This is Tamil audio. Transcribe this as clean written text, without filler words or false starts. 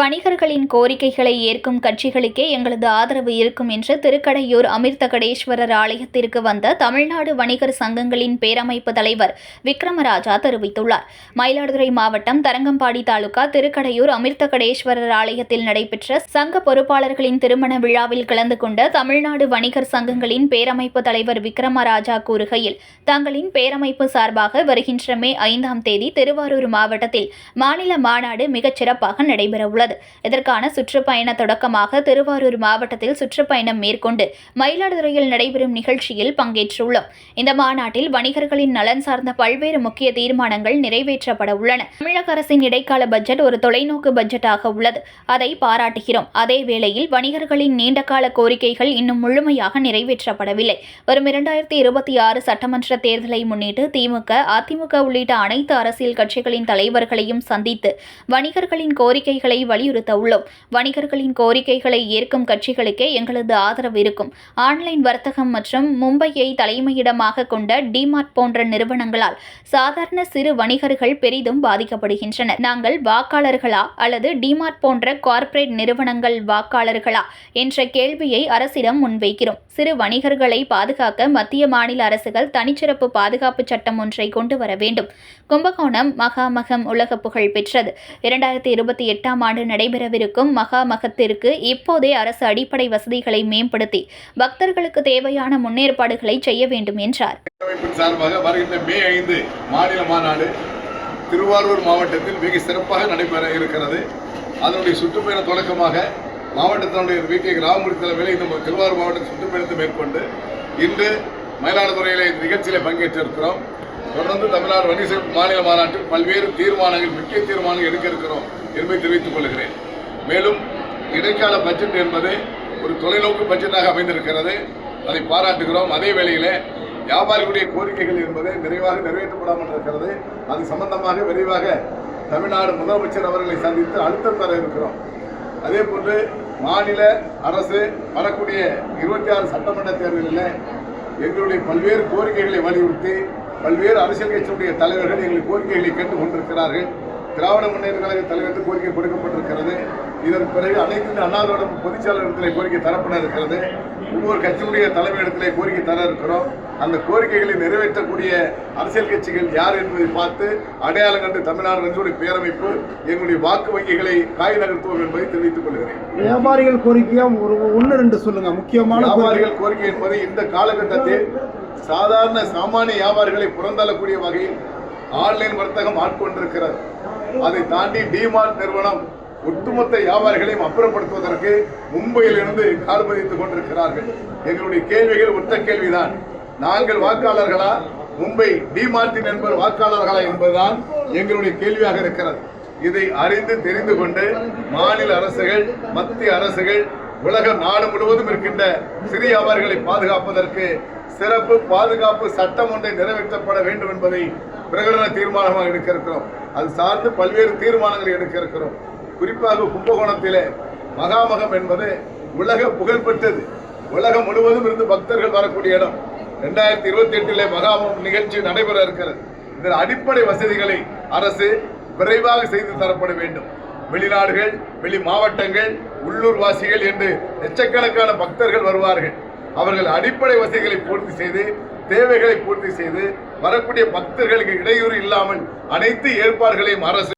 வணிகர்களின் கோரிக்கைகளை ஏற்கும் கட்சிகளுக்கே எங்களது ஆதரவு இருக்கும் என்று திருக்கடையூர் அமிர்தகடேஸ்வரர் ஆலயத்திற்கு வந்த தமிழ்நாடு வணிகர் சங்கங்களின் பேரமைப்பு தலைவர் விக்ரமராஜா தெரிவித்துள்ளார். மயிலாடுதுறை மாவட்டம் தரங்கம்பாடி தாலுகா திருக்கடையூர் அமிர்தகடேஸ்வரர் ஆலயத்தில் நடைபெற்ற சங்க பொறுப்பாளர்களின் திருமண விழாவில் கலந்து கொண்ட தமிழ்நாடு வணிகர் சங்கங்களின் பேரமைப்பு தலைவர் விக்ரமராஜா கூறுகையில், தங்களின் பேரமைப்பு சார்பாக வருகின்ற மே 5ஆம் தேதி திருவாரூர் மாவட்டத்தில் மாநில மாநாடு மிகச் சிறப்பாக நடைபெறவுள்ளது. இதற்கான சுற்றுப்பயண தொடக்கமாக திருவாரூர் மாவட்டத்தில் சுற்றுப்பயணம் மேற்கொண்டு மயிலாடுதுறையில் நடைபெறும் நிகழ்ச்சியில் பங்கேற்றுள்ளோம். இந்த மாநாட்டில் வணிகர்களின் நலன் சார்ந்த பல்வேறு முக்கிய தீர்மானங்கள் நிறைவேற்றப்பட உள்ளன. தமிழக அரசின் இடைக்கால பட்ஜெட் ஒரு தொலைநோக்கு பட்ஜெட்டாக உள்ளது. அதை பாராட்டுகிறோம். அதே வேளையில் வணிகர்களின் நீண்டகால கோரிக்கைகள் இன்னும் முழுமையாக நிறைவேற்றப்படவில்லை. வரும் 2026 சட்டமன்ற தேர்தலை முன்னிட்டு திமுக, அதிமுக உள்ளிட்ட அனைத்து அரசியல் கட்சிகளின் தலைவர்களையும் சந்தித்து வணிகர்களின் கோரிக்கைகளை வலியுறுத்த உள்ளோம். வணிகர்களின் கோரிக்கைகளை ஏற்கும் கட்சிகளுக்கே எங்களது ஆதரவு இருக்கும். ஆன்லைன் வர்த்தகம் மற்றும் மும்பையை தலைமையிடமாக கொண்ட டிமார்ட் போன்ற நிறுவனங்களால் சாதாரண சிறு வணிகர்கள் பெரிதும் பாதிக்கப்படுகின்றனர். நாங்கள் வாக்காளர்களா அல்லது டிமார்ட் போன்ற கார்ப்பரேட் நிறுவனங்கள் வாக்காளர்களா என்ற கேள்வியை அரசிடம் முன்வைக்கிறோம். சிறு வணிகர்களை பாதுகாக்க மத்திய மாநில அரசுகள் தனிச்சிறப்பு பாதுகாப்பு சட்டம் ஒன்றை கொண்டு வர வேண்டும். கும்பகோணம் மகாமகம் உலக புகழ் பெற்றது. 2028ஆம் ஆண்டு நடைபெறவிருக்கும் மகாமகத்திற்கு இப்போதே அரசு அடிப்படை வசதிகளை மேம்படுத்தி பக்தர்களுக்கு தேவையான முன்னேற்பாடுகளை செய்ய வேண்டும் என்றார். வருகின்ற மே 5 மாநில மாநாடு திருவாரூர் மாவட்டத்தில் மிக சிறப்பாக நடைபெற இருக்கிறது. அதனுடைய சுற்றுப்பயண தொடக்கமாக மாவட்டத்தினுடைய வி.கே. ராமமூர்த்தி தலைமையில் இந்த திருவாரூர் மாவட்ட சுற்றுப்பயணத்தை மேற்கொண்டு இன்று மயிலாடுதுறையில் இந்த நிகழ்ச்சியில் பங்கேற்றிருக்கிறோம். தொடர்ந்து தமிழ்நாடு வணிக மாநில மாநாட்டில் பல்வேறு தீர்மானங்கள், முக்கிய தீர்மானங்கள் எடுக்க இருக்கிறோம் என்பதை தெரிவித்துக் கொள்கிறேன். மேலும் இடைக்கால பட்ஜெட் என்பது ஒரு தொலைநோக்கு பட்ஜெட்டாக அமைந்திருக்கிறது. அதை பாராட்டுகிறோம். அதே வேளையில் வியாபாரிகளுடைய கோரிக்கைகள் என்பது நிறைவாக நிறைவேற்றப்படாமல் இருக்கிறது. அது சம்பந்தமாக விரைவாக தமிழ்நாடு முதலமைச்சர் அவர்களை சந்தித்து அழுத்தம் தர இருக்கிறோம். அதே போன்று மாநில அரசு வரக்கூடிய 26 சட்டமன்ற தேர்தலில் எங்களுடைய பல்வேறு கோரிக்கைகளை வலியுறுத்தி பல்வேறு அரசியல் கட்சியுடைய தலைவர்கள் எங்கள் கோரிக்கைகளை கேட்டுக் கொண்டிருக்கிறார்கள். திராவிட முன்னேற்ற கழக தலைவருக்கு கோரிக்கை கொடுக்கப்பட்டிருக்கிறது. இதற்கு பிறகு அனைத்து அண்ணா திராவிட பொதுச்செயலாளரிடத்திலே கோரிக்கை தரப்பட இருக்கிறது. ஒவ்வொரு கட்சியுடைய தலைமையிடத்திலே கோரிக்கை தர இருக்கிறோம். அந்த கோரிக்கைகளை நிறைவேற்றக்கூடிய அரசியல் கட்சிகள் யார் என்பதை பார்த்து அடையாளம் கண்டு தமிழ்நாடு வணிகர்களுடைய பேரமைப்பு எங்களுடைய வாக்கு வங்கிகளை காய் நகர்த்துவோம் என்பதை தெரிவித்துக் கொள்கிறேன். வியாபாரிகள் கோரிக்கையா ஒரு 1-2 சொல்லுங்க. முக்கியமான வியாபாரிகள் கோரிக்கை என்பது இந்த காலகட்டத்தில் சாதாரண சாமானிய வியாபாரிகளை புறந்தள்ளக்கூடிய வகையில் ஆன்லைன் வர்த்தகம் ஆட்கொண்டிருக்கிறது. அதை தாண்டி டிமார்ட் நிறுவனம் ஒட்டுமொத்த வியாபாரிகளையும் அப்புறப்படுத்துவதற்கு மும்பையிலிருந்து கால் பதித்துக் கொண்டிருக்கிறார்கள். எங்களுடைய கேள்விகள் ஒற்ற கேள்விதான். நாங்கள் வாக்காளர்களா, மும்பை டிமார்ட்டின் என்பவர் வாக்காளர்களா என்பதுதான் எங்களுடைய கேள்வியாக இருக்கிறது. இதை அறிந்து தெரிந்து கொண்டு மாநில அரசுகள், மத்திய அரசுகள், உலக நாடு முழுவதும் இருக்கின்ற சிறு வியாபாரிகளை பாதுகாப்பதற்கு சிறப்பு பாதுகாப்பு சட்டம் ஒன்றை நிறைவேற்றப்பட வேண்டும் என்பதை பிரகடன தீர்மானமாக எடுக்க இருக்கிறோம். அது சார்ந்து பல்வேறு தீர்மானங்களை எடுக்க இருக்கிறோம். குறிப்பாக கும்பகோணத்திலே மகாமகம் என்பது உலக புகழ்பெற்றது. உலகம் முழுவதும் இருந்து பக்தர்கள் வரக்கூடிய இடம். 2028 மகாமகம் நிகழ்ச்சி நடைபெற இருக்கிறது. இதில் அடிப்படை வசதிகளை அரசு விரைவாக செய்து தரப்பட வேண்டும். வெளிநாடுகள், வெளி மாவட்டங்கள், உள்ளூர் வாசிகள் என்று லட்சக்கணக்கான பக்தர்கள் வருவார்கள். அவர்கள் அடிப்படை வசதிகளை பூர்த்தி செய்து, தேவைகளை பூர்த்தி செய்து வரக்கூடிய பக்தர்களுக்கு இடையூறு இல்லாமல் அனைத்து ஏற்பாடுகளையும் அரசு